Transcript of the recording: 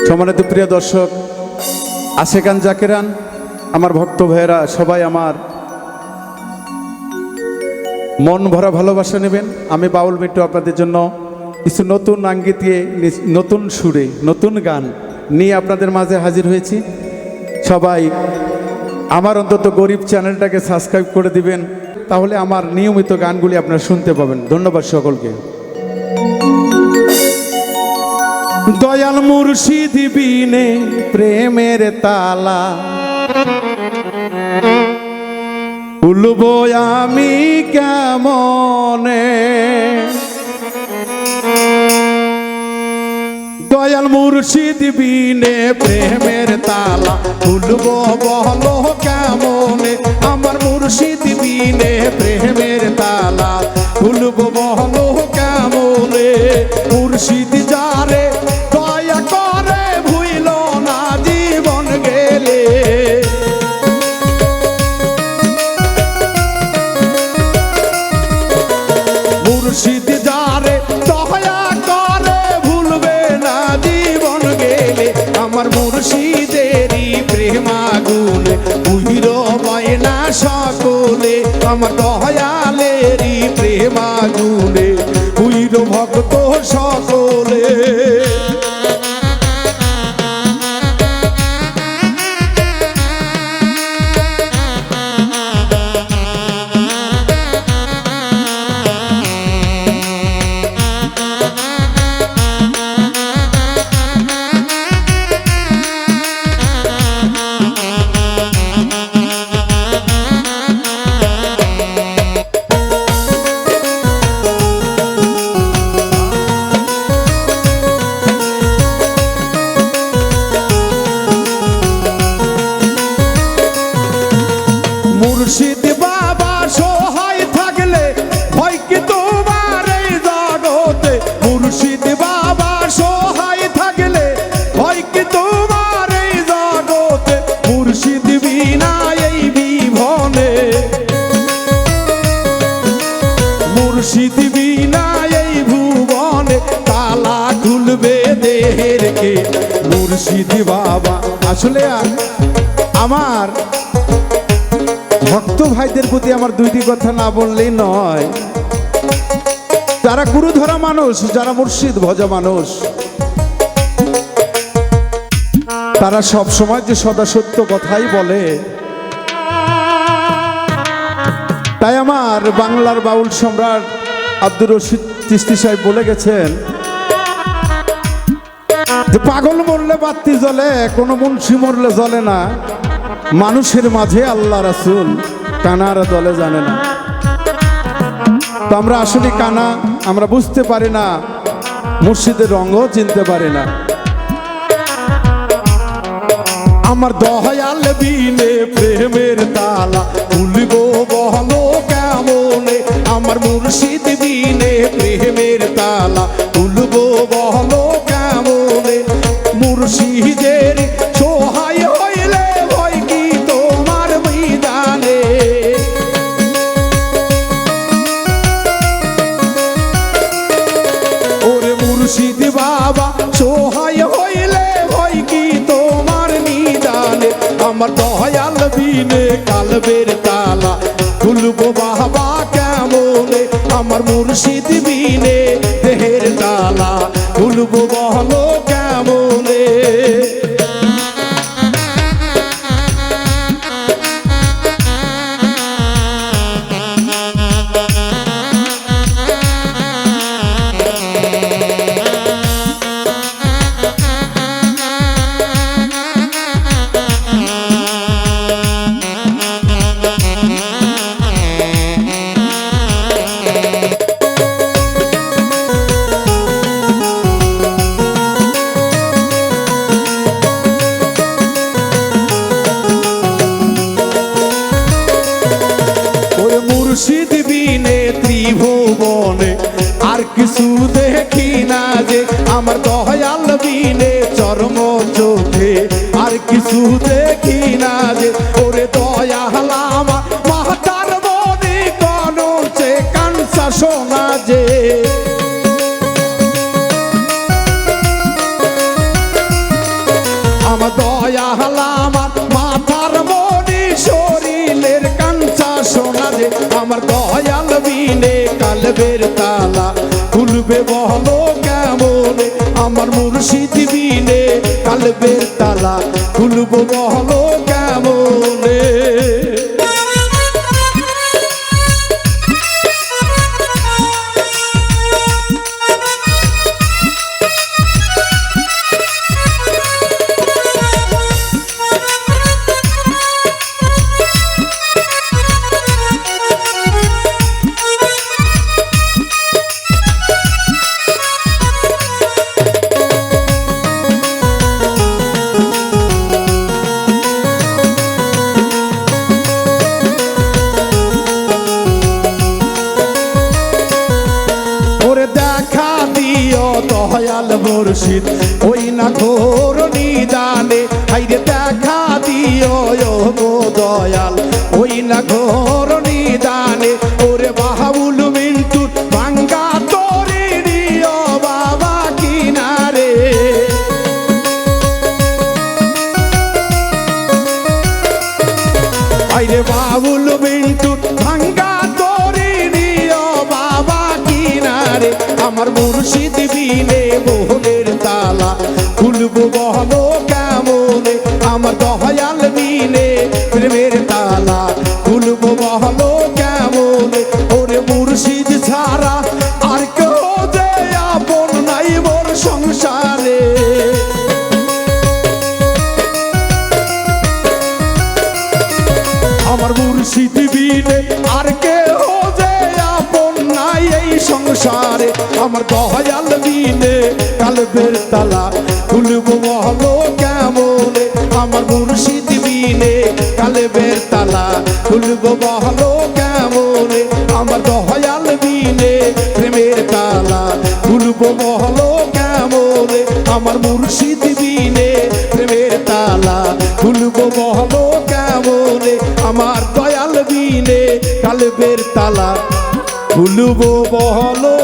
সম্মানিত প্রিয় দর্শক, আশেকান জাকেরান, আমার ভক্ত ভাইয়েরা সবাই আমার মন ভরা ভালোবাসা নেবেন। আমি বাউল মিট্টু আপনাদের জন্য কিছু নতুন আঙ্গিকে, নতুন সুরে, নতুন গান নিয়ে আপনাদের মাঝে হাজির হয়েছি। সবাই আমার অন্তত গরিব চ্যানেলটাকে সাবস্ক্রাইব করে দিবেন, তাহলে আমার নিয়মিত গানগুলি আপনারা শুনতে পাবেন। ধন্যবাদ সকলকে। দয়াল মুর্শিদ বিনে প্রেমের তালা খুলবো আমি কেমনে, দয়াল মুর্শিদ বিনে প্রেমের তালা খুলবো বলো কেমনে, আমার মুর্শিদ বিনে প্রেমের তালা খুলবো বলো কেমনে। মুর্শিদ যারে দয়া করে ভুইল না জীবন গেলে, মুর্শিদ যারে দয়া করে ভুলবে না জীবন গেলে, আমার মুর্শিদেরই প্রেম আগুনে বুঝির বয় না সকলে, আমার দয়ালেরই প্রেম আগুনে বুঝির ভক্ত সকলে। মুর্শিদ বাবা সহায় থাকলে ভয় কি তোমার এই জগতে, মুর্শিদ বাবা সহায় থাকলে ভয় কি তোমার এই জগতে, মুর্শিদ বিনা এই বিভনে, মুর্শিদ বিনা এই ভুবনে তালা খুলবে দেহের কে। মুর্শিদ বাবা আসলে আমার ভক্ত ভাইদের প্রতি আমার দুইটি কথা না বললেই নয়। যারা গুরু ধরা মানুষ, যারা মুর্শিদ ভজা মানুষ, তারা সব সময় যে সদা সত্য কথাই বলে। তাই আমার বাংলার বাউল সম্রাট আব্দুর রশিদ চিশতি সাহেব বলে গেছেন যে পাগল মরলে বাতি জ্বলে, কোনো মুন্সি মরলে জ্বলে না, মানুষের মাঝে আল্লাহ রাসূল কানার দলে জানে না। তো আমরা আসলে কানা, আমরা বুঝতে পারি না, মুর্শিদের রঙও চিনতে পারি না। আমার দয়াল বিনে প্রেমের তালা খুলবো বলো কেমনে, আমার মুর্শিদ বিনে প্রেমের তালা খুলবো বলো কেমনে। মুর্শিদের সহায় হইলে ভয় কি তোমার বিধানে, ওরে মুর্শিদ বাবা সহায় হইলে ভয় কি তোমার নিদানে, আমার দয়াল বিনে কালবের তালা খুলবো বাবা কেমনে, আমার মুর্শিদ বিনে দেহের তালা খুলবো বলো কেমনে। মুর্শিদ বিনে ত্রিভুবনে আর কিছু দেখি না যে, আমার দয়াল বিনে চরম চোখে আর কিছু দেখি না যে, ওরে দয়াল আমার মাতার মনে কনছে কাঞ্চা সোনা যে, দয়াল আমার মাথার মনি শরীরের কাঞ্চা সোনা রে আমার দয়াল বিনে কালবের তালা খুলবে বলো কেমনে আমার মুর্শিদ বিনে কালবের তালা খুলবো বলো কেমনে দয়াল মুর্শিদ ওই না ঘোর নিদানে হাইরে দেখা দিও গো দয়াল ওই না ঘোর নিদানে ওরে বাহাউল মিন্টু ভাঙ্গা তোরে দিও বাবা কিনারে হাইরে বাউল মিন্টু ভাঙ্গা তোরে দিও বাবা কিনারে আমার মুর্শিদ বিনে মোহনের তালা খুলবো বলো কেমনে আমার দয়াল বিনে প্রেমের তালা খুলবো বলো কেমনে ওরে মুর্শিদ ছাড়া আর কেউ যে আপন নাই মোর সংসারে আমার মুর্শিদ বিনে আর কেউ যে আপন নাই এই সংসারে আমার দয়াল বিনে কালবের তালা খুলবো বলো কেমনে আমার মুর্শিদ বিনে কালবের তালা খুলবো বলো কেমনে আমার দয়াল বিনে প্রেমের তালা খুলবো বলো কেমনে আমার মুর্শিদ বিনে প্রেমের তালা খুলবো বলো কেমনে আমার দয়াল বিনে কালবের তালা খুলবো বলো